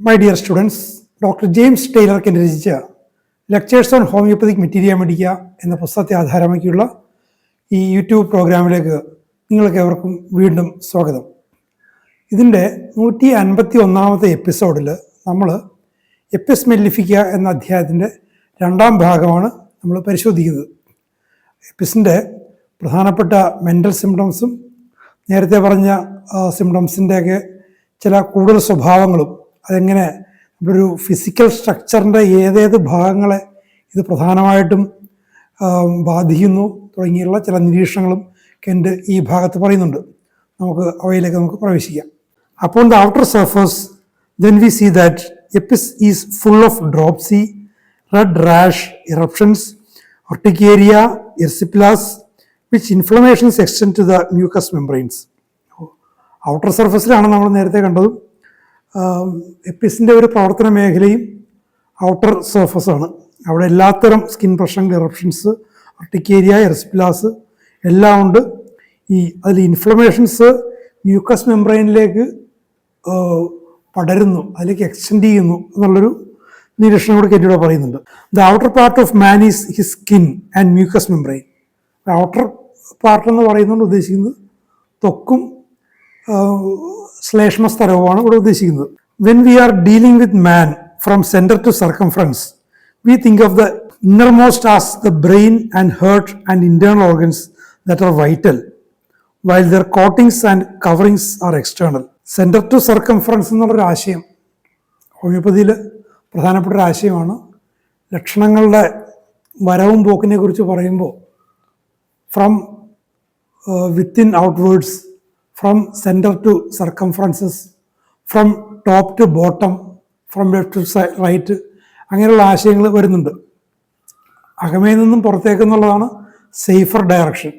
My dear students, doctor James Tyler Kent രചിച്ച lectures on homoeopathic materia medica എന്ന പുസ്തകത്തെ ആധാരമാക്കിയുള്ള ഈ യൂട്യൂബ് പ്രോഗ്രാമിലേക്ക് നിങ്ങൾക്ക് ഏവർക്കും വീണ്ടും സ്വാഗതം. ഇതിൻ്റെ 151ാമത്തെ എപ്പിസോഡിൽ നമ്മൾ എപ്പിസ് മെല്ലിഫിക്ക എന്ന അധ്യായത്തിൻ്റെ രണ്ടാം ഭാഗമാണ് നമ്മൾ പരിശോധിക്കുന്നത്. എപ്പിസിൻ്റെ പ്രധാനപ്പെട്ട മെൻ്റൽ സിംറ്റംസും നേരത്തെ പറഞ്ഞ സിംറ്റംസിൻ്റെയൊക്കെ ചില കൂടുതൽ സ്വഭാവങ്ങളും അതെങ്ങനെ ഒരു ഫിസിക്കൽ സ്ട്രക്ചറിൻ്റെ ഏതേത് ഭാഗങ്ങളെ ഇത് പ്രധാനമായിട്ടും ബാധിക്കുന്നു തുടങ്ങിയുള്ള ചില നിരീക്ഷണങ്ങളും കെൻ്റ് ഈ ഭാഗത്ത് പറയുന്നുണ്ട്. നമുക്ക് പ്രവേശിക്കാം. Upon the outer surface, then we see that Epis is full of dropsy, red rash, eruptions, urticaria, erysipelas, which inflammations extend to the mucous membranes. Outer സർഫസിലാണ് നമ്മൾ നേരത്തെ കണ്ടതും. എപ്പിസിൻ്റെ ഒരു പ്രവർത്തന മേഖലയും ഔട്ടർ സർഫസാണ്. അവിടെ എല്ലാത്തരം സ്കിൻ പ്രശ്നങ്ങൾ, ഇറപ്ഷൻസ്, അർട്ടിക്കേരിയ, എറിസിപ്പിലാസ് എല്ലാം ഉണ്ട്. അതിൽ ഇൻഫ്ലമേഷൻസ് മ്യൂക്കസ് മെംബ്രെയിനിലേക്ക് പടരുന്നു, അതിലേക്ക് എക്സ്റ്റെൻഡ് ചെയ്യുന്നു എന്നുള്ളൊരു നിരീക്ഷണം കൂടി കെറ്റിയുടെ പറയുന്നുണ്ട്. The outer part of man is his skin and mucous membrane. Outer part എന്ന് പറയുന്നതുകൊണ്ട് ഉദ്ദേശിക്കുന്നത് ത്വക്കും ശ്ലേഷ്മ സ്ഥലവുമാണ് ഇവിടെ ഉദ്ദേശിക്കുന്നത്. When we are dealing with man from centre to circumference, we think of the innermost as the brain and heart and internal organs that are vital, while their coatings and coverings are external. Centre to circumference എന്നുള്ളൊരു ആശയം ഹോമിയോപ്പതിയിൽ പ്രധാനപ്പെട്ട ഒരു ആശയമാണ്. ലക്ഷണങ്ങളുടെ വരവും പോക്കിനെ കുറിച്ച് പറയുമ്പോൾ from within outwards, from center to circumferences, from top to bottom, from left to right, അങ്ങനെയുള്ള ആശയങ്ങൾ വരുന്നുണ്ട്. അകമയിൽ നിന്നും പുറത്തേക്ക് എന്നുള്ളതാണ് safer direction,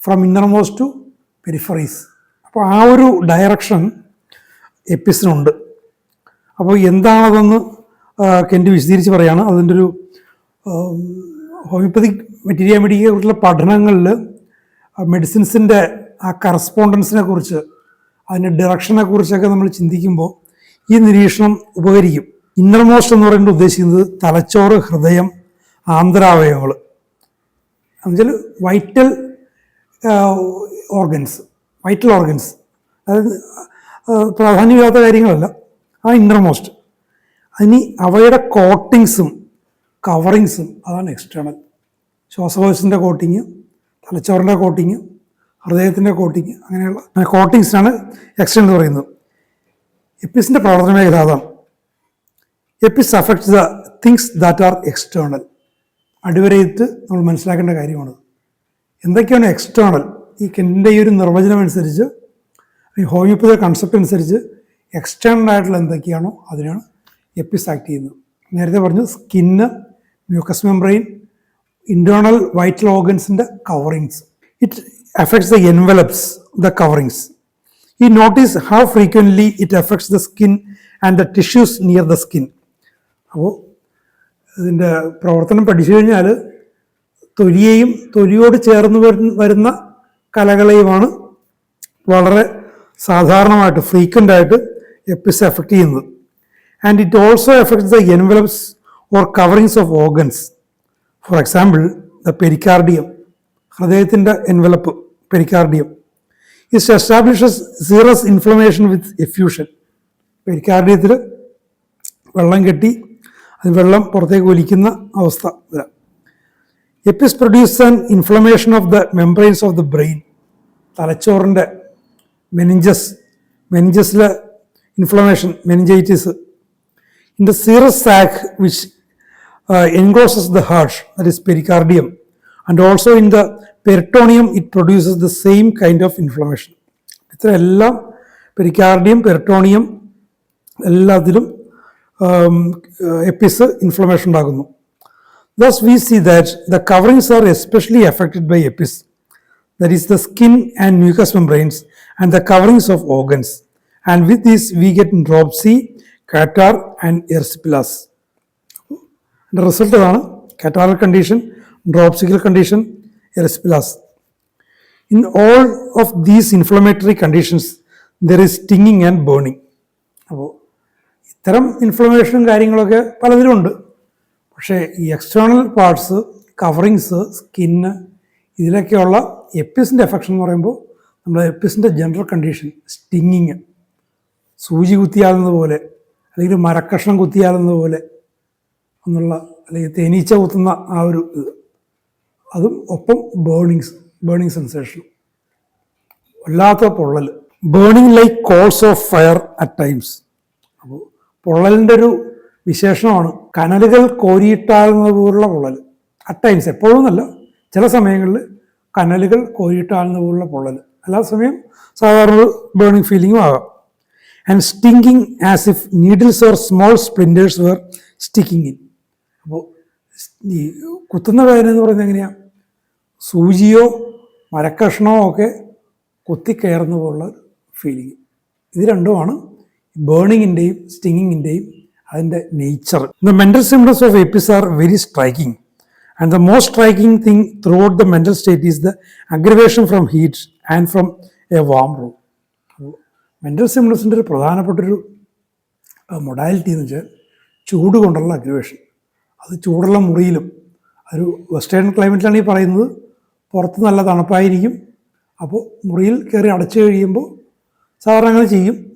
from innermost to peripheries. അപ്പോൾ ആ ഒരു ഡയറക്ഷൻ എപ്പിസിനുണ്ട്. അപ്പോൾ എന്താണതെന്ന് കെൻ്റ് വിശദീകരിച്ച് പറയുകയാണ്. അതിൻ്റെ ഒരു ഹോമിയോപ്പതിക് മെറ്റീരിയ മെഡിക്കയെ കുറിച്ചുള്ള പഠനങ്ങളിൽ മെഡിസിൻസിൻ്റെ ആ കറസ്പോണ്ടൻസിനെ കുറിച്ച്, അതിൻ്റെ ഡിറക്ഷനെ കുറിച്ചൊക്കെ നമ്മൾ ചിന്തിക്കുമ്പോൾ ഈ നിരീക്ഷണം ഉപകരിക്കും. ഇന്നർമോസ്റ്റ് എന്ന് പറയുന്നത് ഉദ്ദേശിക്കുന്നത് തലച്ചോറ്, ഹൃദയം, ആന്തരാവയവങ്ങൾ, എന്നുവെച്ചാൽ വൈറ്റൽ ഓർഗൻസ്. അതായത് പ്രാധാന്യമില്ലാത്ത കാര്യങ്ങളല്ല, ആ ഇന്നർമോസ്റ്റ്. അതിന് അവയുടെ കോട്ടിങ്സും കവറിങ്സും അതാണ് എക്സ്റ്റേണൽ. ശ്വാസകോശത്തിൻ്റെ കോട്ടിങ്, തലച്ചോറിൻ്റെ കോട്ടിങ്, ഹൃദയത്തിൻ്റെ കോട്ടിങ്, അങ്ങനെയുള്ള കോട്ടിങ്സാണ് എക്സ്റ്റേണൽ എന്ന് പറയുന്നത്. എപ്പിസിൻ്റെ പ്രവർത്തന മേഖല അതാണ്. Apis affects the things that are external. അടിവരയിട്ട് നമ്മൾ മനസ്സിലാക്കേണ്ട കാര്യമാണ് എന്തൊക്കെയാണ് എക്സ്റ്റേണൽ. ഈ കെൻ്റിൻ്റെ ഈ ഒരു നിർവചനം അനുസരിച്ച്, ഈ ഹോമിയോപ്പതി കൺസെപ്റ്റ് അനുസരിച്ച് എക്സ്റ്റേണൽ ആയിട്ടുള്ള എന്തൊക്കെയാണോ അതിനാണ് എപ്പിസ് ആക്ട് ചെയ്യുന്നത്. നേരത്തെ പറഞ്ഞു skin, mucous membrane, internal vital ഓർഗൻസിൻ്റെ coverings. It affects the envelopes, the coverings. You notice how frequently it affects the skin and the tissues near the skin. അപ്പോൾ ഇതിൻ്റെ പ്രവർത്തനം പഠിച്ചു കഴിഞ്ഞാൽ തൊലിയെയും തൊലിയോട് ചേർന്ന് വരുന്ന കലകളെയുമാണ് വളരെ സാധാരണമായിട്ട് ഫ്രീക്വൻ്റ് ആയിട്ട് എപ്പിസ് എഫക്റ്റ് ചെയ്യുന്നത്. And it also effects the envelopes or coverings of organs. For example the pericardium, ഹൃദയത്തിൻ്റെ envelope pericardium. It establishes serous inflammation with effusion. പെരിക്കാർഡിയത്തിൽ വെള്ളം കെട്ടി അത് വെള്ളം പുറത്തേക്ക് ഒലിക്കുന്ന അവസ്ഥ വരാം. Apis produce an inflammation of the membranes of the brain. തലച്ചോറിൻ്റെ മെനിഞ്ചസിലെ inflammation, meningitis. In the serous sac which encloses the heart, that is pericardium. And also in the peritoneum it produces the same kind of inflammation. ഇത്ര എല്ലാം pericardium, peritoneum എല്ലാത്തിലും എപ്പിസ് inflammation ഉണ്ടാകുന്നു. Thus we see that the coverings are especially affected by epis, that is the skin and mucous membranes and the coverings of organs, and with this we get dropsy, catarrh and erysipelas. The result ആണ് catarrhal condition, dropsical condition, erysipelas. In all of these inflammatory conditions, there is stinging and burning. അപ്പോൾ ഇത്തരം ഇൻഫ്ലമേഷനും കാര്യങ്ങളൊക്കെ പലതിലുമുണ്ട്. പക്ഷേ ഈ external parts, coverings, skin, ഇതിലൊക്കെയുള്ള എപ്പിസിൻ്റെ affection എന്ന് പറയുമ്പോൾ നമ്മുടെ എപ്പിസിൻ്റെ ജനറൽ കണ്ടീഷൻ, സ്റ്റിങ്ങിങ്, സൂചി കുത്തിയാകുന്നത് പോലെ അല്ലെങ്കിൽ മരക്കഷ്ണം കുത്തിയാകുന്നത് പോലെ എന്നുള്ള, അല്ലെങ്കിൽ തേനീച്ച കുത്തുന്ന ആ ഒരു ഇത്, അതും ഒപ്പം ബേണിങ് സെൻസേഷൻ, വല്ലാത്ത പൊള്ളൽ, burning like calls of fire at times. അപ്പോൾ പൊള്ളലിൻ്റെ ഒരു വിശേഷണമാണ് കനലുകൾ കോരിയിട്ടാകുന്നത് പോലുള്ള പൊള്ളൽ. അറ്റ് ടൈംസ്, എപ്പോഴും എന്നല്ല, ചില സമയങ്ങളിൽ കനലുകൾ കോരിയിട്ടാകുന്നത് പോലുള്ള പൊള്ളൽ, അല്ലാത്ത സമയം സാധാരണ ബേണിങ് ഫീലിങ്ങും ആകാം. And stinging as if needles or small splinters were sticking in. അപ്പോൾ ഈ കുത്തുന്ന വേദന എന്ന് പറയുന്നത് എങ്ങനെയാണ്? സൂചിയോ മരക്കഷ്ണമോ ഒക്കെ കുത്തിക്കയറുന്ന പോലുള്ള ഫീലിംഗ്. ഇത് രണ്ടുമാണ് ബേണിങ്ങിൻ്റെയും സ്റ്റിങ്ങിങ്ങിൻ്റെയും അതിൻ്റെ nature. The mental symptoms of Apis are very striking and the most striking thing throughout the mental state is the aggravation from heat and from a warm room. അപ്പോൾ മെൻ്റൽ സിംപ്റ്റംസിൻ്റെ ഒരു പ്രധാനപ്പെട്ടൊരു modality എന്ന് വെച്ചാൽ ചൂട് കൊണ്ടുള്ള aggravation. അത് ചൂടുള്ള മുറിയിലും, ഒരു വെസ്റ്റേൺ ക്ലൈമറ്റിലാണ് ഈ പറയുന്നത്, പുറത്ത് നല്ല തണുപ്പായിരിക്കും. അപ്പോൾ മുറിയിൽ കയറി അടച്ചു കഴിയുമ്പോൾ സാധാരണ അങ്ങനെ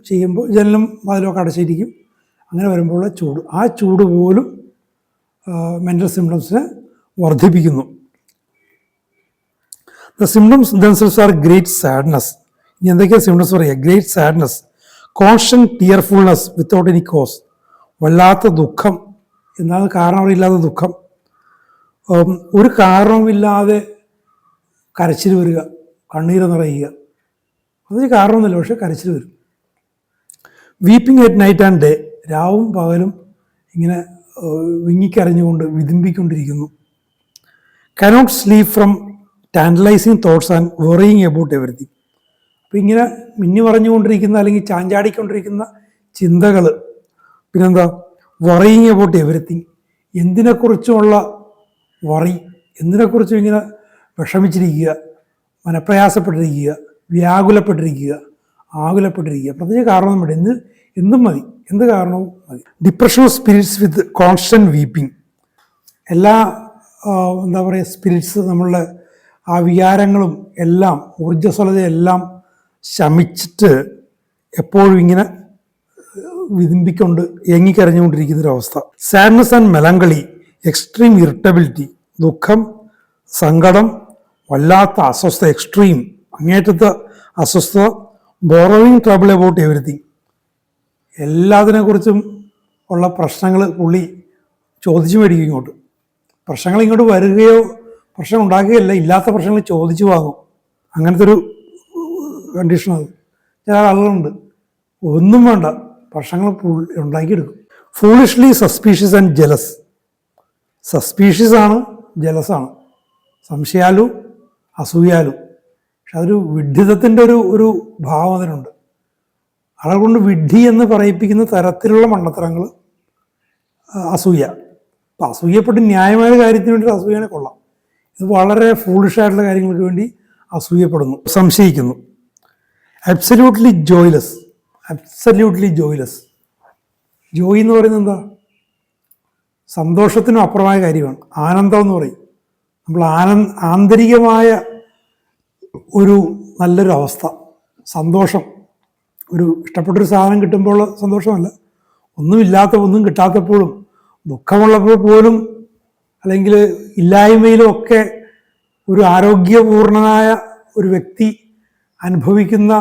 ചെയ്യുമ്പോൾ ജനലും വാതിലൊക്കെ അടച്ചിരിക്കും. അങ്ങനെ വരുമ്പോൾ ചൂട്, ആ ചൂട് പോലും മെൻ്റൽ സിംപ്റ്റംസിനെ വർദ്ധിപ്പിക്കുന്നു. The symptoms themselves are great sadness. ഇനി എന്തൊക്കെയാണ് സിംപ്റ്റംസ് പറയുക? Great sadness, constant tearfulness without any cause. വല്ലാത്ത ദുഃഖം, എന്താണ് കാരണമില്ലാത്ത ദുഃഖം, ഒരു കാരണവുമില്ലാതെ കരച്ചിൽ വരിക, കണ്ണീര് നിറയുക. അതിന് കാരണമൊന്നുമില്ല, പക്ഷേ കരച്ചിൽ വരും. Weeping at night and day, രാവും പകലും ഇങ്ങനെ വിങ്ങിക്കരഞ്ഞുകൊണ്ട് വിതുമ്പിക്കൊണ്ടിരിക്കുന്നു. Cannot sleep from tantalising thoughts and worrying about everything. അപ്പം ഇങ്ങനെ മിന്നി പറഞ്ഞുകൊണ്ടിരിക്കുന്ന അല്ലെങ്കിൽ ചാഞ്ചാടിക്കൊണ്ടിരിക്കുന്ന ചിന്തകൾ. പിന്നെന്താ? വറിയിങ് അബൌട്ട് എവറിത്തിങ്, എന്തിനെക്കുറിച്ചുമുള്ള വറി, എന്തിനെക്കുറിച്ചും ഇങ്ങനെ വിഷമിച്ചിരിക്കുക, മനപ്രയാസപ്പെട്ടിരിക്കുക, വ്യാകുലപ്പെട്ടിരിക്കുക, ആകുലപ്പെട്ടിരിക്കുക. പ്രത്യേക കാരണമൊന്നും വേണ്ട, എന്തും മതി, എന്ത് കാരണവും മതി. Depression of spirits with constant weeping. എല്ലാ എന്താ പറയുക, സ്പിരിറ്റ്സ്, നമ്മളുടെ ആ വികാരങ്ങളും എല്ലാം, ഊർജ്ജസ്വലതയെല്ലാം ശമിച്ചിട്ട് എപ്പോഴും ഇങ്ങനെ വിതുമ്പിക്കൊണ്ട് ഏങ്ങിക്കരഞ്ഞുകൊണ്ടിരിക്കുന്നൊരവസ്ഥ. Sadness and melancholy, extreme irritability, ദുഃഖം, സങ്കടം, വല്ലാത്ത അസ്വസ്ഥത, എക്സ്ട്രീം അങ്ങേറ്റത്തെ അസ്വസ്ഥത. ബോറോയിങ് ട്രബിൾ അബൌട്ട് എവറിത്തിങ്, എല്ലാത്തിനെക്കുറിച്ചും ഉള്ള പ്രശ്നങ്ങൾ പുള്ളി ചോദിച്ചു മേടിക്കും ഇങ്ങോട്ട്. പ്രശ്നങ്ങൾ ഇങ്ങോട്ട് വരികയോ പ്രശ്നം ഉണ്ടാക്കുകയല്ല, ഇല്ലാത്ത പ്രശ്നങ്ങൾ ചോദിച്ചു വാങ്ങും. അങ്ങനത്തെ ഒരു കണ്ടീഷനത്. ചില ആളുകളുണ്ട്, ഒന്നും വേണ്ട, പ്രശ്നങ്ങൾ ഉണ്ടാക്കിയെടുക്കും. Foolishly suspicious and jealous. Suspicious ആണ്, ജലസാണ്, സംശയാലു, അസൂയാലു. പക്ഷെ അതൊരു വിഡ്ഢിതത്തിൻ്റെ ഒരു ഭാവം അതിനുണ്ട്. ആളെ കൊണ്ട് വിഡ്ഢി എന്ന് പറയിപ്പിക്കുന്ന തരത്തിലുള്ള മണ്ടത്തരങ്ങൾ, അസൂയ. അപ്പം അസൂയപ്പെട്ട് ന്യായമായ കാര്യത്തിന് വേണ്ടി അസൂയനെ കൊള്ളാം. ഇത് വളരെ ഫൂളിഷായിട്ടുള്ള കാര്യങ്ങൾക്ക് വേണ്ടി അസൂയപ്പെടുന്നു, സംശയിക്കുന്നു. അബ്സല്യൂട്ട്ലി ജോയ്ലെസ്. ജോയ് എന്ന് പറയുന്നത് എന്താ? സന്തോഷത്തിനും അപ്പുറമായ കാര്യമാണ്. ആനന്ദം എന്ന് പറയും. നമ്മൾ ആന്തരികമായ ഒരു നല്ലൊരു അവസ്ഥ, സന്തോഷം. ഒരു ഇഷ്ടപ്പെട്ടൊരു സാധനം കിട്ടുമ്പോൾ സന്തോഷമല്ല, ഒന്നും കിട്ടാത്തപ്പോഴും, ദുഃഖമുള്ളപ്പോൾ പോലും, അല്ലെങ്കിൽ ഇല്ലായ്മയിലും ഒക്കെ ഒരു ആരോഗ്യപൂർണനായ ഒരു വ്യക്തി അനുഭവിക്കുന്ന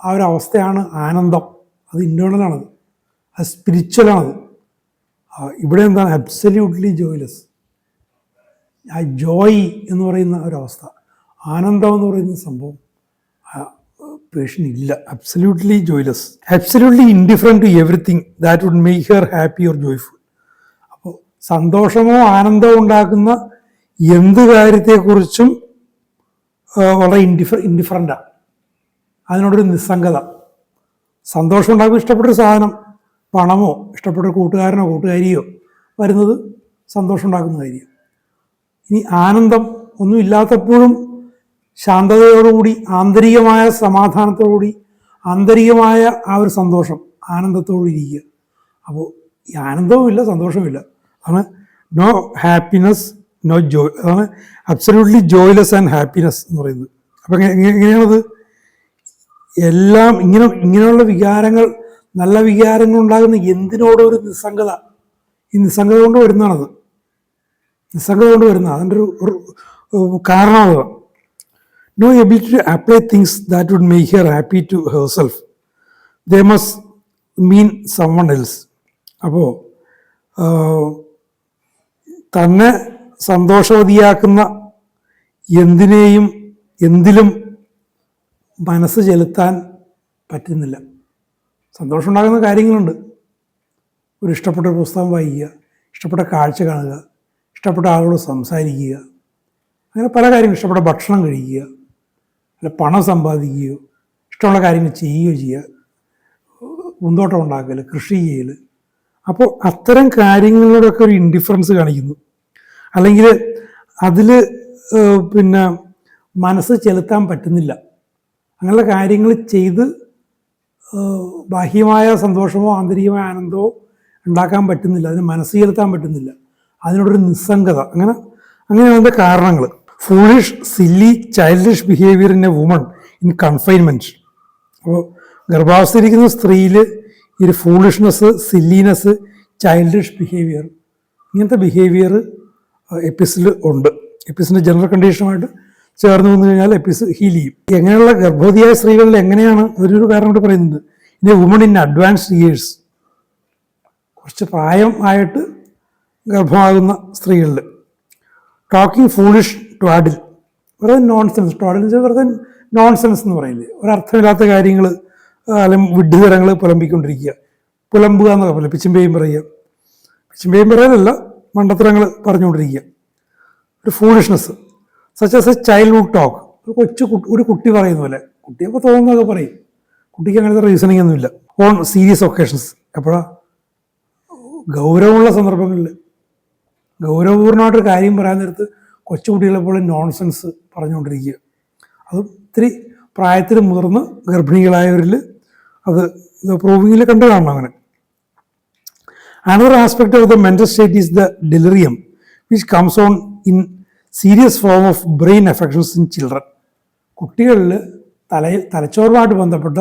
ആ ഒരു അവസ്ഥയാണ് ആനന്ദം. അത് ഇൻറ്റേർണലാണത്, അത് സ്പിരിച്വലാണത്. ഇവിടെ എന്താണ്? അബ്സല്യൂട്ട്ലി ജോയ്ലെസ്. ആ ജോയ് എന്ന് പറയുന്ന ഒരവസ്ഥ, ആനന്ദം എന്ന് പറയുന്ന സംഭവം പേഷ്യൻ ഇല്ല. Absolutely joyless, absolutely indifferent to everything that would make her happy or joyful. അപ്പോൾ സന്തോഷമോ ആനന്ദമോ ഉണ്ടാക്കുന്ന എന്ത് കാര്യത്തെക്കുറിച്ചും വളരെ ഇൻഡിഫറൻ്റാണ്. അതിനോടൊരു നിസ്സംഗത. സന്തോഷം ഉണ്ടാകുമ്പോൾ ഇഷ്ടപ്പെട്ടൊരു സാധനം, പണമോ ഇഷ്ടപ്പെട്ടൊരു കൂട്ടുകാരനോ കൂട്ടുകാരിയോ വരുന്നത് സന്തോഷം ഉണ്ടാക്കുന്ന കാര്യം. ഇനി ആനന്ദം, ഒന്നും ഇല്ലാത്തപ്പോഴും ശാന്തതയോടുകൂടി, ആന്തരികമായ സമാധാനത്തോടുകൂടി, ആന്തരികമായ ആ ഒരു സന്തോഷം, ആനന്ദത്തോടു ഇരിക്കുക. അപ്പോൾ ഈ ആനന്ദവും ഇല്ല സന്തോഷവും ഇല്ല. അതാണ് നോ ഹാപ്പിനെസ് നോ ജോയ്. അതാണ് അബ്സല്യൂട്ട്ലി ജോയ്ലെസ് ആൻഡ് ഹാപ്പിനെസ് എന്ന് പറയുന്നത്. അപ്പം എങ്ങനെയാണത്? എല്ലാം ഇങ്ങനെയുള്ള വികാരങ്ങൾ, നല്ല വികാരങ്ങൾ ഉണ്ടാകുന്ന എന്തിനോടും ഒരു നിസ്സംഗത, ഈ നിസ്സംഗത കൊണ്ട് വരുന്നതാണത്. നിസ്സംഗത കൊണ്ട് വരുന്ന അതിൻ്റെ ഒരു കാരണമാണ്. No ability to apply things that would make her happy to herself, they must mean someone else. അപ്പോൾ തന്നെ സന്തോഷവതിയാക്കുന്ന എന്തിനേയും എന്തിലും മനസ്സ് ചെലുത്താൻ പറ്റുന്നില്ല. സന്തോഷം ഉണ്ടാകുന്ന കാര്യങ്ങളുണ്ട്. ഒരു ഇഷ്ടപ്പെട്ട പുസ്തകം വായിക്കുക, ഇഷ്ടപ്പെട്ട കാഴ്ച കാണുക, ഇഷ്ടപ്പെട്ട ആളോട് സംസാരിക്കുക, അങ്ങനെ പല കാര്യങ്ങളും, ഇഷ്ടപ്പെട്ട ഭക്ഷണം കഴിക്കുക, അല്ല പണം സമ്പാദിക്കുകയോ ഇഷ്ടമുള്ള കാര്യങ്ങൾ ചെയ്യുകയോ ചെയ്യുക, പൂന്തോട്ടം ഉണ്ടാക്കൽ, കൃഷി ചെയ്യൽ. അപ്പോൾ അത്തരം കാര്യങ്ങളോടൊക്കെ ഒരു ഇൻഡിഫറൻസ് കാണിക്കുന്നു, അല്ലെങ്കിൽ അതിൽ പിന്നെ മനസ്സ് ചെലുത്താൻ പറ്റുന്നില്ല. അങ്ങനെയുള്ള കാര്യങ്ങൾ ചെയ്ത് ബാഹ്യമായ സന്തോഷമോ ആന്തരികമായ ആനന്ദമോ ഉണ്ടാക്കാൻ പറ്റുന്നില്ല, അതിന് മനസ്സ് ചെലുത്താൻ പറ്റുന്നില്ല, അതിനോടൊരു നിസ്സംഗത. അങ്ങനെയാണ് അതിൻ്റെ കാരണങ്ങൾ. Foolish, silly, childish behaviour in A woman in confinement. അപ്പോൾ ഗർഭാവസ്ഥയിരിക്കുന്ന സ്ത്രീയിൽ ഈ ഒരു ഫൂളിഷ്നെസ്, സില്ലിനെസ്, ചൈൽഡിഷ് ബിഹേവിയർ, ഇങ്ങനത്തെ ബിഹേവിയർ എപ്പിസിൽ ഉണ്ട്. എപ്പിസിൻ്റെ ജനറൽ കണ്ടീഷനുമായിട്ട് ചേർന്ന് വന്നു കഴിഞ്ഞാൽ എപ്പിസ് ഹീൽ ചെയ്യും. എങ്ങനെയുള്ള ഗർഭവതിയായ സ്ത്രീകളിൽ എങ്ങനെയാണ് ഒരു കാരണം കൂടി പറയുന്നത്, ഇനി വുമൺ ഇൻ അഡ്വാൻസ്ഡ് ഇയേഴ്സ്, കുറച്ച് പ്രായം ആയിട്ട് ഗർഭമാകുന്ന സ്ത്രീകളിൽ. ടോക്കിംഗ് ഫൂളിഷ് ടു അഡിൽ, വെറുതെ നോൺസെൻസ്. ടു അഡിൽ വെച്ചാൽ വെറുതെ നോൺസെൻസ് എന്ന് പറയില്ലേ, ഒരർത്ഥമില്ലാത്ത കാര്യങ്ങൾ അല്ലെങ്കിൽ വിഡ്ഢിതരങ്ങൾ പുലമ്പിക്കൊണ്ടിരിക്കുക. പുലമ്പുക എന്നൊക്കെ പറയില്ല, പിച്ചുമ്പേയും പറയുക. പിച്ചുമ്പേയും പറയാനല്ല, മണ്ടത്തരങ്ങൾ പറഞ്ഞുകൊണ്ടിരിക്കുക. ഒരു foolishness such as A childhood talk. ഒരു കുട്ടി പറയുന്ന പോലെ, കുട്ടിയപ്പോൾ തോന്നുന്നതൊക്കെ പറയും. കുട്ടിക്ക് അങ്ങനത്തെ റീസണിങ് ഒന്നുമില്ല. ഓൺ സീരിയസ് ഒക്കേഷൻസ്, എപ്പോഴാണ് ഗൗരവമുള്ള സന്ദർഭങ്ങളിൽ ഗൗരവപൂർണ്ണമായിട്ടൊരു കാര്യം പറയാൻ നേരത്ത് കൊച്ചുകുട്ടികളെ പോലെ നോൺസെൻസ് പറഞ്ഞുകൊണ്ടിരിക്കുക. അതും ഇത്തിരി പ്രായത്തിൽ മുതിർന്ന് ഗർഭിണികളായവരിൽ അത് പ്രൂവിങ്ങിൽ കണ്ടു കാണണം. അങ്ങനെ another aspect of the mental state is the delirium which comes on in serious form of brain affections in children. കുട്ടികളിൽ തലച്ചോറുമായിട്ട് ബന്ധപ്പെട്ട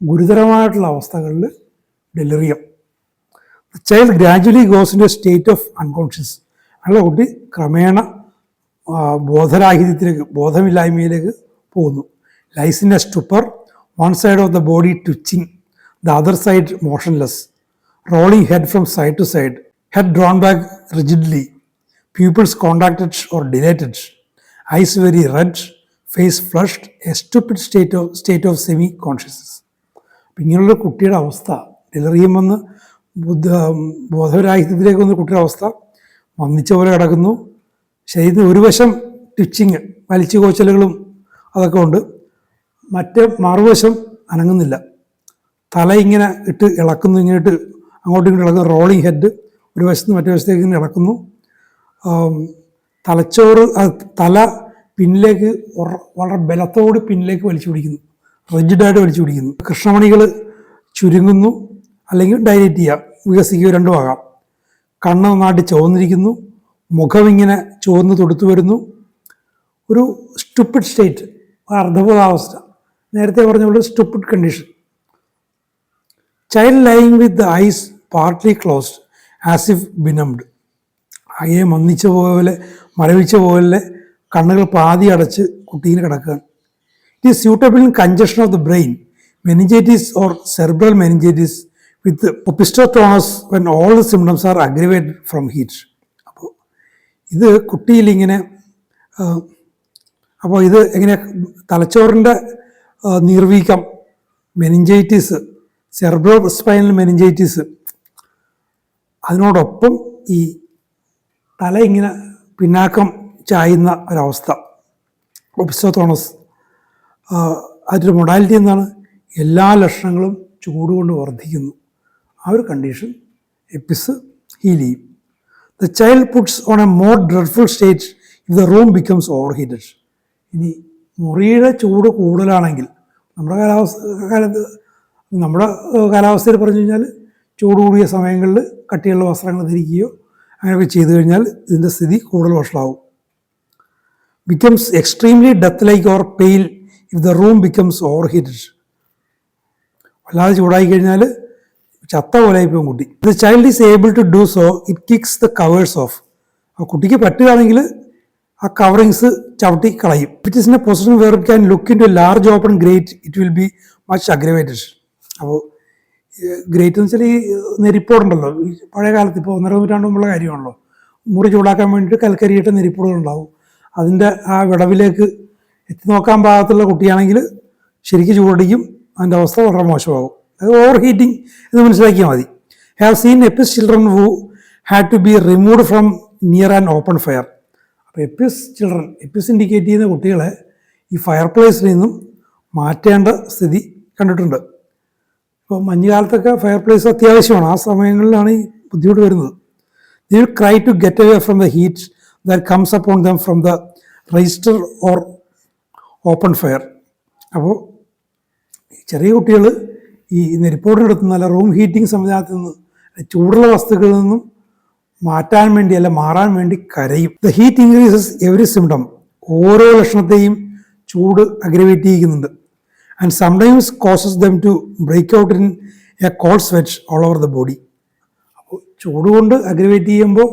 ഗുരുതരമായിട്ടുള്ള അവസ്ഥകളിൽ ഡെലിറിയം. The child gradually goes in a state of unconscious. അങ്ങനെ കുട്ടി ക്രമേണ ബോധരാഹിത്യത്തിലേക്ക്, ബോധമില്ലായ്മയിലേക്ക് പോകുന്നു. Lies in a stupor, one side of the body twitching, the other side motionless, rolling head from side to side, head drawn back rigidly, pupils contracted or dilated, eyes very red, face flushed, a stupid state of semi-consciousness. ഇങ്ങനെയുള്ള കുട്ടിയുടെ അവസ്ഥ, delirium വന്ന് ബോധരാഹിത്യത്തിലേക്ക് വന്ന കുട്ടിയുടെ അവസ്ഥ, വന്നിച്ച പോലെ കിടക്കുന്നു. ശരീരത്തിന് ഒരു വശം ട്വിച്ചിങ്, വലിച്ചു കോച്ചലുകളും അതൊക്കെ ഉണ്ട്, മറ്റേ മറുവശം അനങ്ങുന്നില്ല. തല ഇങ്ങനെ ഇട്ട് ഇളക്കുന്നു, ഇങ്ങോട്ട് അങ്ങോട്ടും ഇങ്ങോട്ട് ഇളക്കുന്നു. റോളിങ് ഹെഡ്, ഒരു വശത്ത് മറ്റേ വശത്തേക്ക് ഇങ്ങനെ ഇളക്കുന്നു. തലച്ചോറ്, തല പിന്നിലേക്ക് വളരെ ബലത്തോട് പിന്നിലേക്ക് വലിച്ചു പിടിക്കുന്നു, റിജിഡായിട്ട് വലിച്ചു പിടിക്കുന്നു. കൃഷ്ണമണികൾ ചുരുങ്ങുന്നു, അല്ലെങ്കിൽ ഡൈലേറ്റ് ചെയ്യാം, വികസിക്കുക, രണ്ടും ആകാം. കണ്ണ് നന്നായിട്ട് ചുവന്നിരിക്കുന്നു, മുഖം ഇങ്ങനെ ചുവന്ന് തൊടുത്തു വരുന്നു. ഒരു സ്റ്റുപ്പിഡ് സ്റ്റേറ്റ്, അർദ്ധബോധാവസ്ഥ, നേരത്തെ പറഞ്ഞ പോലെ stupid condition. Child lying with the eyes partly closed as if benumbed. ആകെ മന്ദിച്ച പോലെ, മരവിച്ച പോലെ കണ്ണുകൾ പാതി അടച്ച് കുട്ടീനെ കിടക്കുകയാണ്. It is suitable in congestion of the brain, meningitis or cerebral meningitis with opisthotonos when all the symptoms are aggravated from heat. അപ്പോൾ ഇത് കുട്ടിയിലിങ്ങനെ, അപ്പോൾ ഇത് എങ്ങനെ തലച്ചോറിൻ്റെ നീർവീക്കം, മെനിഞ്ചൈറ്റിസ്, സെർബ്രോ സ്പൈനൽ മെനിഞ്ചൈറ്റിസ്, അതിനോടൊപ്പം ഈ തല ഇങ്ങനെ പിന്നാക്കം ചായുന്ന ഒരവസ്ഥ, ഒപ്പിസ്റ്റോട്ടോണസ്. അതിൻ്റെ മൊഡാലിറ്റി എന്താണ്? എല്ലാ ലക്ഷണങ്ങളും ചൂടുകൊണ്ട് വർദ്ധിക്കുന്നു. ആ ഒരു കണ്ടീഷൻ എപ്പിസ് ഹീൽ ചെയ്യും. The child puts on A more dreadful state if the room becomes over heated. ഇനി മുറിയുടെ ചൂട് കൂടുതലാണെങ്കിൽ, നമ്മുടെ കാലാവസ്ഥയിൽ പറഞ്ഞു കഴിഞ്ഞാൽ ചൂട് കൂടിയ സമയങ്ങളിൽ കട്ടിയുള്ള വസ്ത്രങ്ങൾ ധരിക്കുകയോ അങ്ങനെയൊക്കെ ചെയ്തു കഴിഞ്ഞാൽ ഇതിൻ്റെ സ്ഥിതി കൂടുതൽ വഷളാവും. Becomes extremely death like or pale if the room becomes overheated. വല്ലാതെ ചൂടായി കഴിഞ്ഞാൽ ചത്ത പോലെ ഇപ്പം കുട്ടി. The child is able to do so it kicks the covers off. ആ കുട്ടിക്ക് പറ്റുകയാണെങ്കിൽ ആ കവറിങ്സ് ചവിട്ടി കളയും. It is in a position where it can look into large open grate it will be much aggravated. അപ്പോൾ grate എന്ന് വെച്ചാൽ ഈ നെരിപ്പോടുണ്ടല്ലോ, ഈ പഴയ കാലത്ത് ഇപ്പോൾ 1.5 നൂറ്റാണ്ട് മുമ്പുള്ള കാര്യമാണല്ലോ. മുറി ചൂടാക്കാൻ വേണ്ടിയിട്ട് കൽക്കരിയിട്ട നെരിപ്പോടുകളുണ്ടാവും. അതിൻ്റെ ആ വിടവിലേക്ക് എത്തി നോക്കാൻ പാകത്തുള്ള കുട്ടിയാണെങ്കിൽ ശരിക്കും ചൂടടിക്കും, അതിൻ്റെ അവസ്ഥ വളരെ മോശമാകും. അത് ഓവർ ഹീറ്റിംഗ് എന്ന് മനസ്സിലാക്കിയാൽ മതി. Have seen Apis children who had to be removed from near and open fire. അപ്പോൾ എപ്പിസ് ചിൽഡ്രൻ, എപ്പിസ് ഇൻഡിക്കേറ്റ് ചെയ്യുന്ന കുട്ടികളെ ഈ ഫയർ പ്ലേസിൽ നിന്നും മാറ്റേണ്ട സ്ഥിതി കണ്ടിട്ടുണ്ട്. ഇപ്പോൾ മഞ്ഞുകാലത്തൊക്കെ ഫയർ പ്ലേസ് അത്യാവശ്യമാണ്. ആ സമയങ്ങളിലാണ് ഈ ബുദ്ധിമുട്ട് വരുന്നത്. They will cry to get away from the heat that comes upon them from the register or open fire. അപ്പോൾ ചെറിയ കുട്ടികൾ ഈ നെരിപ്പോടിനടുത്ത് നല്ല റൂം ഹീറ്റിംഗ് സംവിധാനത്തിൽ നിന്ന് ചൂടുള്ള വസ്തുക്കളിൽ നിന്നും മാറ്റാൻ വേണ്ടി അല്ല മാറാൻ വേണ്ടി കരയും. The heat increases every symptom. ഓരോ ലക്ഷണത്തെയും ചൂട് അഗ്രവേറ്റ് ചെയ്യിക്കുന്നുണ്ട്. And sometimes causes them to break out in a cold sweat all over the body. അപ്പോൾ ചൂട് കൊണ്ട് അഗ്രവേറ്റ് ചെയ്യുമ്പോൾ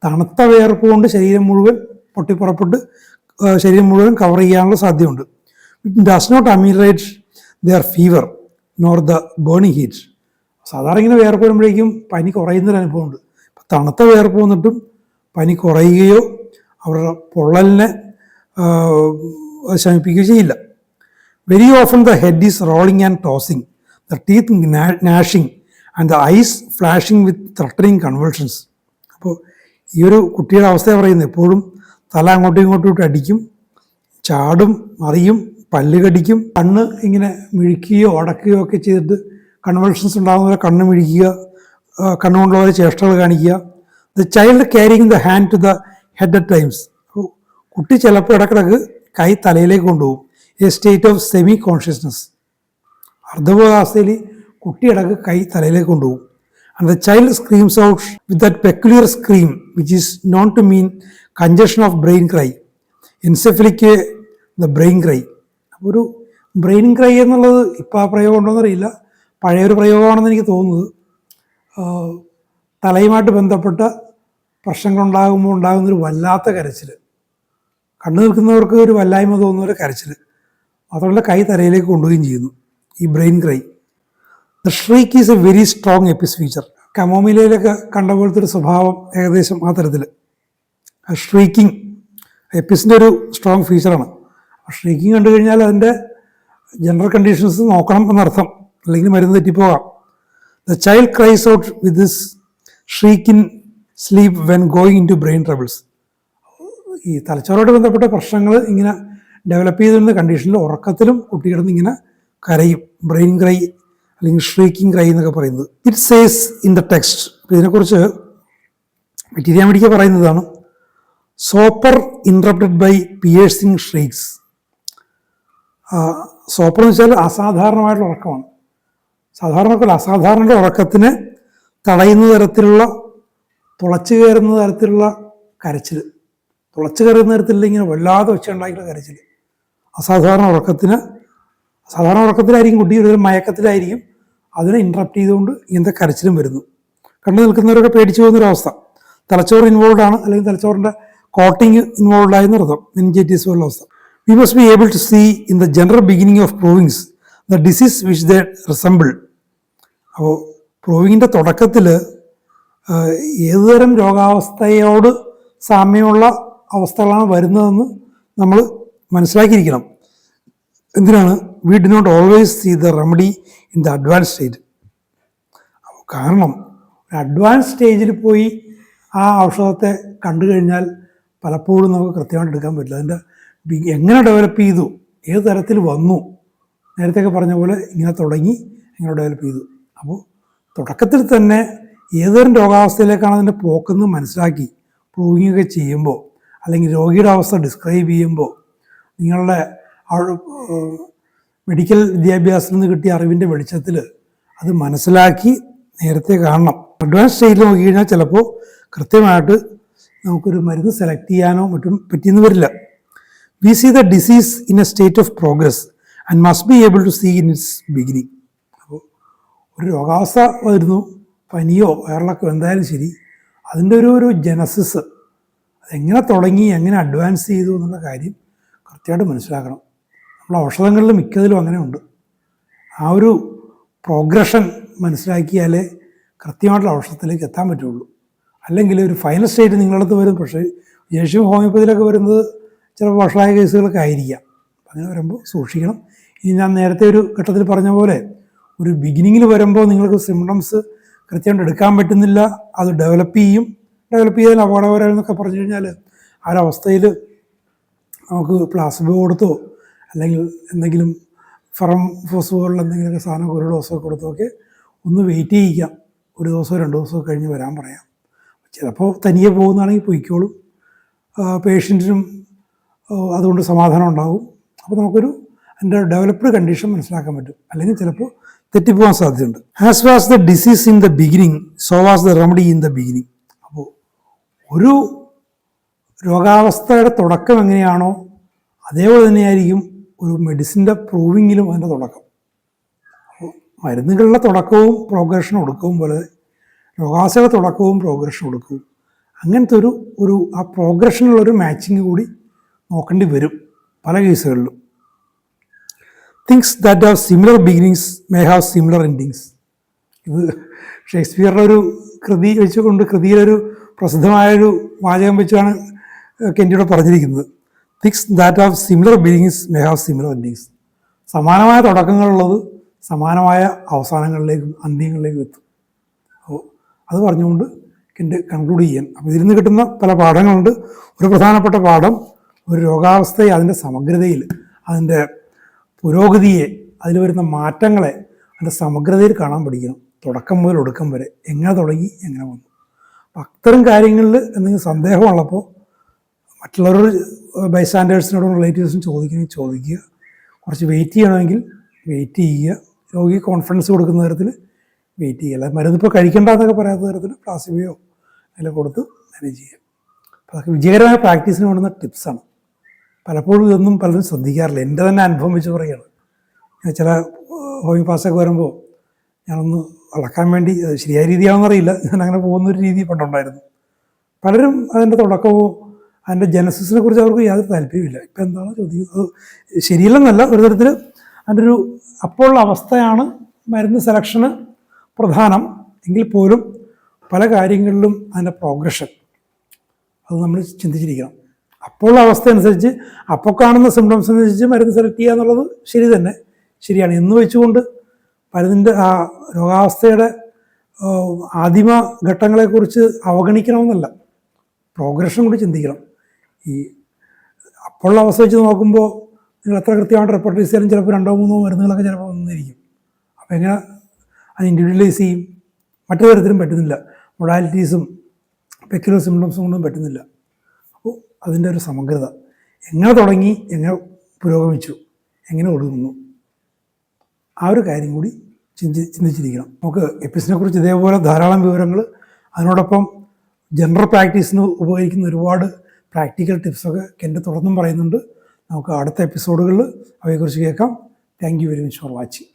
തണുത്ത വിയർപ്പ് കൊണ്ട് ശരീരം മുഴുവൻ പൊട്ടിപ്പുറപ്പെട്ട് ശരീരം മുഴുവൻ കവർ ചെയ്യാനുള്ള സാധ്യതയുണ്ട്. It does not ameliorate their fever nor the burning heat. സാധാരണ ഇങ്ങനെ വിയർപ്പ് വരുമ്പോഴേക്കും പനി കുറയുന്നൊരു അനുഭവമുണ്ട്. തണുത്ത വിയർപ്പ് വന്നിട്ടും പനി കുറയുകയോ അവരുടെ പൊള്ളലിനെ ശമിപ്പിക്കുകയോ ചെയ്യില്ല. Very often the head is rolling and tossing, the teeth gnashing and the eyes flashing with threatening convulsions. അപ്പോൾ ഈ ഒരു കുട്ടിയുടെ അവസ്ഥ പറയുന്നത് എപ്പോഴും തല അങ്ങോട്ടും ഇങ്ങോട്ടും ഇട്ട് അടിക്കും, ചാടും, മറിയും, പല്ല് കടിക്കും, കണ്ണ് ഇങ്ങനെ മിഴിക്കുകയോ അടക്കുകയോ ഒക്കെ ചെയ്തിട്ട് കൺവൾഷൻസ് ഉണ്ടാകുന്നവരെ കണ്ണ് മിഴിക്കുക, കണ്ണുകൊണ്ടുള്ള ചേഷ്ടകൾ കാണിക്കുക. The child carrying the hand to the head at times. കുട്ടി ചിലപ്പോൾ ഇടക്കിടക്ക് കൈ തലയിലേക്ക് കൊണ്ടുപോകും. A state of semi consciousness. അർദ്ധബോധാവസ്ഥയിൽ കുട്ടി ഇടക്ക് കൈ തലയിലേക്ക് കൊണ്ടുപോകും. And the child screams out with that peculiar scream which is known to mean congestion of brain cry, encephalic the brain cry. അപ്പോൾ ഒരു ബ്രെയിൻ ക്രൈ എന്നുള്ളത് ഇപ്പോൾ ആ പ്രയോഗം ഉണ്ടോയെന്നറിയില്ല, പഴയൊരു പ്രയോഗമാണെന്ന് എനിക്ക് തോന്നുന്നത്. തലയുമായിട്ട് ബന്ധപ്പെട്ട പ്രശ്നങ്ങളുണ്ടാകുമ്പോൾ ഉണ്ടാകുന്നൊരു വല്ലാത്ത കരച്ചിൽ, കണ്ടു നിൽക്കുന്നവർക്ക് ഒരു വല്ലായ്മ തോന്നുന്ന ഒരു കരച്ചിൽ, മാത്രമല്ല കൈ തലയിലേക്ക് കൊണ്ടുപോവുകയും ചെയ്യുന്നു, ഈ brain cry. The shriek is a very strong Apis feature. കമോമിലയിലൊക്കെ കണ്ട പോലത്തെ ഒരു സ്വഭാവം ഏകദേശം ആ തരത്തിൽ. ഷ്രീക്കിങ് എപ്പിസിൻ്റെ ഒരു സ്ട്രോങ് ഫീച്ചറാണ്. ഷ്രീക്കിങ് കണ്ടു കഴിഞ്ഞാൽ അതിൻ്റെ ജനറൽ കണ്ടീഷൻസ് നോക്കണം എന്നർത്ഥം, അല്ലെങ്കിൽ മരുന്ന് തെറ്റിപ്പോകാം. The child cries out with this shriek in sleep when going into brain troubles. ഈ തലച്ചോറോട് ബന്ധപ്പെട്ട പ്രശ്നങ്ങൾ ഇങ്ങനെ ഡെവലപ്പ് ചെയ്തിരുന്ന കണ്ടീഷനിൽ ഉറക്കത്തിലും കുട്ടികളിൽ ഇങ്ങനെ കരയും, ബ്രെയിൻ ക്രൈ അല്ലെങ്കിൽ ഷ്രീക്കിങ് ക്രൈ എന്നൊക്കെ പറയുന്നത്. It says in the text. ഇതിനെക്കുറിച്ച് വിക്ടീരിയ മെഡിക്ക പറയുന്നതാണ്, സോപ്പർ ഇൻറപ്റ്റഡ് ബൈ പിയേഴ്സിങ് ഷ്രീക്സ്. സോപ്പർ എന്ന് വെച്ചാൽ അസാധാരണമായിട്ടുള്ള ഉറക്കമാണ്. സാധാരണ അസാധാരണ ഉറക്കത്തിനെ തടയുന്ന തരത്തിലുള്ള, തുളച്ചു കയറുന്ന തരത്തിലുള്ള കരച്ചിൽ, തുളച്ചു കയറുന്ന തരത്തിലുള്ള ഇങ്ങനെ വല്ലാതെ വെച്ചുണ്ടാക്കിയുള്ള കരച്ചിൽ. സാധാരണ ഉറക്കത്തിലായിരിക്കും കുട്ടി, ഒരു മയക്കത്തിലായിരിക്കും, അതിനെ ഇൻട്രപ്റ്റ് ചെയ്തുകൊണ്ട് ഇങ്ങനത്തെ കരച്ചിലും വരുന്നു. കണ്ടു നിൽക്കുന്നവരൊക്കെ പേടിച്ചു പോകുന്നൊരവസ്ഥ. തലച്ചോറ് ഇൻവോൾവ് ആണ്, അല്ലെങ്കിൽ തലച്ചോറിൻ്റെ കോട്ടിങ് ഇൻവോൾവ് ആയെന്ന് അർത്ഥം, മെനിഞ്ചൈറ്റിസ് പോലുള്ള അവസ്ഥ. We must be able to see in the general beginning of provings the disease which they resemble. അപ്പോൾ പ്രൂവിങ്ങിൻ്റെ തുടക്കത്തിൽ ഏതുതരം രോഗാവസ്ഥയോട് സാമ്യമുള്ള അവസ്ഥകളാണ് വരുന്നതെന്ന് നമ്മൾ മനസ്സിലാക്കിയിരിക്കണം. എന്തിനാണ്? We do not always see the remedy in the advance stage. കാരണം ഒരു അഡ്വാൻസ് സ്റ്റേജിൽ പോയി ആ ഔഷധത്തെ കണ്ടു കഴിഞ്ഞാൽ പലപ്പോഴും നമുക്ക് കൃത്യമായിട്ട് എടുക്കാൻ പറ്റില്ല. അതിൻ്റെ എങ്ങനെ ഡെവലപ്പ് ചെയ്തു, ഏത് തരത്തിൽ വന്നു, നേരത്തെയൊക്കെ പറഞ്ഞ പോലെ ഇങ്ങനെ തുടങ്ങി എങ്ങനെ ഡെവലപ്പ് ചെയ്തു. അപ്പോൾ തുടക്കത്തിൽ തന്നെ ഏതൊരു രോഗാവസ്ഥയിലേക്കാണ് അതിൻ്റെ പോക്കെന്ന് മനസ്സിലാക്കി പ്രൂവിങ് ഒക്കെ ചെയ്യുമ്പോൾ, അല്ലെങ്കിൽ രോഗിയുടെ അവസ്ഥ ഡിസ്ക്രൈബ് ചെയ്യുമ്പോൾ, നിങ്ങളുടെ മെഡിക്കൽ വിദ്യാഭ്യാസത്തിൽ നിന്ന് കിട്ടിയ അറിവിൻ്റെ വെളിച്ചത്തിൽ അത് മനസ്സിലാക്കി നേരത്തെ കാണണം. അഡ്വാൻസ് സ്റ്റേജിൽ നോക്കിക്കഴിഞ്ഞാൽ ചിലപ്പോൾ കൃത്യമായിട്ട് നമുക്കൊരു മരുന്ന് സെലക്ട് ചെയ്യാനോ മറ്റും പറ്റിയെന്ന് വരില്ല. We see the disease in a state of progress and must be able to see in its beginning. അപ്പോൾ ഒരു രോഗാവസ്ഥ വരുന്നു, പനിയോ വയറിളക്കോ എന്തായാലും ശരി, അതിൻ്റെ ഒരു ജനസിസ്, അതെങ്ങനെ തുടങ്ങി എങ്ങനെ അഡ്വാൻസ് ചെയ്തു എന്നുള്ള കാര്യം കൃത്യമായിട്ട് മനസ്സിലാക്കണം. നമ്മൾ ഔഷധങ്ങളിൽ മിക്കതിലും അങ്ങനെ ഉണ്ട്. ആ ഒരു പ്രോഗ്രഷൻ മനസ്സിലാക്കിയാലേ കൃത്യമായിട്ടുള്ള ഔഷധത്തിലേക്ക് എത്താൻ പറ്റുള്ളൂ. അല്ലെങ്കിൽ ഒരു ഫൈനൽ സ്റ്റേറ്റ് നിങ്ങളടുത്ത് വരും. പക്ഷേ വിദേശം ഹോമിയോപ്പതിയിലൊക്കെ വരുന്നത് ചിലപ്പോൾ വഷളായ കേസുകളൊക്കെ ആയിരിക്കാം. അങ്ങനെ വരുമ്പോൾ സൂക്ഷിക്കണം. ഇനി ഞാൻ നേരത്തെ ഒരു ഘട്ടത്തിൽ പറഞ്ഞ പോലെ ഒരു ബിഗിനിങ്ങിൽ വരുമ്പോൾ നിങ്ങൾക്ക് സിംറ്റംസ് കൃത്യമായിട്ട് എടുക്കാൻ പറ്റുന്നില്ല, അത് ഡെവലപ്പ് ചെയ്താൽ അപകടകരമെന്നൊക്കെ പറഞ്ഞു കഴിഞ്ഞാൽ ആ ഒരവസ്ഥയിൽ നമുക്ക് പ്ലാസിബോ കൊടുത്തോ അല്ലെങ്കിൽ എന്തെങ്കിലും ഫെറംഫോസ് പോലുള്ള എന്തെങ്കിലുമൊക്കെ സാധനം ഒരു ഡോസൊക്കെ കൊടുത്തൊക്കെ ഒന്ന് വെയിറ്റ് ചെയ്യിക്കാം. ഒരു ദിവസമോ 2 ദിവസമോ കഴിഞ്ഞ് വരാൻ പറയാം. ചിലപ്പോൾ തനിയെ പോകുന്നതാണെങ്കിൽ പൊയ്ക്കോളും, പേഷ്യൻറ്റിനും അതുകൊണ്ട് സമാധാനം ഉണ്ടാകും. അപ്പോൾ നമുക്കൊരു അതിൻ്റെ ഡെവലപ്ഡ് കണ്ടീഷൻ മനസ്സിലാക്കാൻ പറ്റും. അല്ലെങ്കിൽ ചിലപ്പോൾ തെറ്റിപ്പോകാൻ സാധ്യതയുണ്ട്. As was the disease in the beginning so was the remedy in the beginning. അപ്പോൾ ഒരു രോഗാവസ്ഥയുടെ തുടക്കം എങ്ങനെയാണോ അതേപോലെ തന്നെയായിരിക്കും ഒരു മെഡിസിൻ്റെ പ്രൂവിങ്ങിലും അതിൻ്റെ തുടക്കം. അപ്പോൾ മരുന്നുകളുടെ തുടക്കവും പ്രോഗ്രഷനും ഒടുക്കവും പോലെ രോഗാവസ്ഥയുടെ തുടക്കവും പ്രോഗ്രഷനും ഒടുക്കവും അങ്ങനത്തെ ഒരു ആ പ്രോഗ്രഷനിലുള്ളൊരു മാച്ചിങ് കൂടി നോക്കേണ്ടി വരും പല കേസുകളിലും. Things that have similar beginnings may have similar endings. ഇത് ഷേക്സ്പിയറുടെ ഒരു കൃതി വെച്ചുകൊണ്ട്, കൃതിയിലൊരു പ്രസിദ്ധമായൊരു വാചകം വെച്ചാണ് കെൻഡിയോട് പറഞ്ഞിരിക്കുന്നത്. Things that have similar beginnings may have similar endings. സമാനമായ തുടക്കങ്ങളുള്ളത് സമാനമായ അവസാനങ്ങളിലേക്കും അന്ത്യങ്ങളിലേക്കും എത്തും. അപ്പോൾ അത് പറഞ്ഞുകൊണ്ട് എൻ്റെ കൺക്ലൂഡ് ചെയ്യാൻ. അപ്പോൾ ഇതിൽ നിന്ന് കിട്ടുന്ന പല പാഠങ്ങളുണ്ട്. ഒരു പ്രധാനപ്പെട്ട പാഠം ഒരു രോഗാവസ്ഥയെ അതിൻ്റെ സമഗ്രതയിൽ, അതിൻ്റെ പുരോഗതിയെ, അതിൽ വരുന്ന മാറ്റങ്ങളെ അതിൻ്റെ സമഗ്രതയിൽ കാണാൻ പഠിക്കണം. തുടക്കം മുതൽ ഒടുക്കം വരെ എങ്ങനെ തുടങ്ങി എങ്ങനെ വന്നു. അപ്പം അത്തരം കാര്യങ്ങളിൽ എന്തെങ്കിലും സന്ദേഹമുള്ളപ്പോൾ മറ്റുള്ളവർ ബൈസ്റ്റാൻഡേഴ്സിനോടും റിലേറ്റീവ്സിനും ചോദിക്കുക. കുറച്ച് വെയിറ്റ് ചെയ്യണമെങ്കിൽ വെയിറ്റ് ചെയ്യുക. രോഗി കോൺഫിഡൻസ് കൊടുക്കുന്ന തരത്തിൽ വെയിറ്റ് ചെയ്യുക. അല്ല മരുന്നിപ്പോൾ കഴിക്കേണ്ടെന്നൊക്കെ പറയാത്ത തരത്തിൽ പ്ലാസിബോയോ അതിൽ കൊടുത്ത് മാനേജ് ചെയ്യുക. അപ്പോൾ അതൊക്കെ വിജയകരമായ പ്രാക്ടീസിന് വേണ്ടുന്ന ടിപ്സാണ്. പലപ്പോഴും ഇതൊന്നും പലരും ശ്രദ്ധിക്കാറില്ല. എൻ്റെ തന്നെ അനുഭവം വെച്ച് പറയുകയാണ്. ചില ഹോമിയോപാത്സൊക്കെ വരുമ്പോൾ ഞാനൊന്ന് അളക്കാൻ വേണ്ടി, അത് ശരിയായ രീതിയാണെന്നറിയില്ല, ഞാൻ അങ്ങനെ പോകുന്നൊരു രീതി പണ്ടുണ്ടായിരുന്നു. പലരും അതിൻ്റെ തുടക്കമോ അതിൻ്റെ ജനസിസിനെ കുറിച്ച് അവർക്ക് യാതൊരു താല്പര്യമില്ല. ഇപ്പം എന്താണോ ചോദിക്കുന്നത്, അത് ശരിയല്ലെന്നല്ല, ഒരു തരത്തിൽ അതിൻ്റെ അപ്പോഴുള്ള അവസ്ഥയാണ് മരുന്ന് സെലക്ഷന് പ്രധാനം എങ്കിൽ പോലും പല കാര്യങ്ങളിലും അതിൻ്റെ പ്രോഗ്രഷൻ അത് നമ്മൾ ചിന്തിച്ചിരിക്കണം. അപ്പോഴുള്ള അവസ്ഥ അനുസരിച്ച്, അപ്പോൾ കാണുന്ന സിംറ്റംസ് അനുസരിച്ച് മരുന്ന് സെലക്ട് ചെയ്യുക എന്നുള്ളത് ശരിയാണ് എന്ന് വെച്ചുകൊണ്ട് മരുന്നിൻ്റെ ആ രോഗാവസ്ഥയുടെ ആദിമ ഘട്ടങ്ങളെക്കുറിച്ച് അവഗണിക്കണമെന്നല്ല, പ്രോഗ്രഷൻ കൂടി ചിന്തിക്കണം. ഈ അപ്പോഴുള്ള അവസ്ഥ വെച്ച് നോക്കുമ്പോൾ നിങ്ങൾ എത്ര കൃത്യമായിട്ട് റെപ്പോർട്ടൈസ് ചെയ്യാനും ചിലപ്പോൾ 2-3 മരുന്നുകളൊക്കെ ചിലപ്പോൾ വന്നിരിക്കും. അപ്പോൾ എങ്ങനെ അത് ഇൻഡിവിജ്വലൈസ് ചെയ്യും? മറ്റു തരത്തിലും പറ്റുന്നില്ല. മൊഡാലിറ്റീസും പെക്യുലർ സിംറ്റംസും കൊണ്ടും പറ്റുന്നില്ല. അപ്പോൾ അതിൻ്റെ ഒരു സമഗ്രത, എങ്ങനെ തുടങ്ങി, എങ്ങനെ പുരോഗമിച്ചു, എങ്ങനെ ഒടുങ്ങുന്നു, ആ ഒരു കാര്യം കൂടി ചിന്തിച്ചിരിക്കണം. നമുക്ക് എപ്പിസിനെ കുറിച്ച് ഇതേപോലെ ധാരാളം വിവരങ്ങൾ, അതിനോടൊപ്പം ജനറൽ പ്രാക്ടീസിന് ഉപകരിക്കുന്ന ഒരുപാട് പ്രാക്ടിക്കൽ ടിപ്സൊക്കെ കെൻഡ് തുടർന്നും പറയുന്നുണ്ട്. നമുക്ക് അടുത്ത എപ്പിസോഡുകളിൽ അവയെക്കുറിച്ച് കേൾക്കാം. Thank you very much for watching.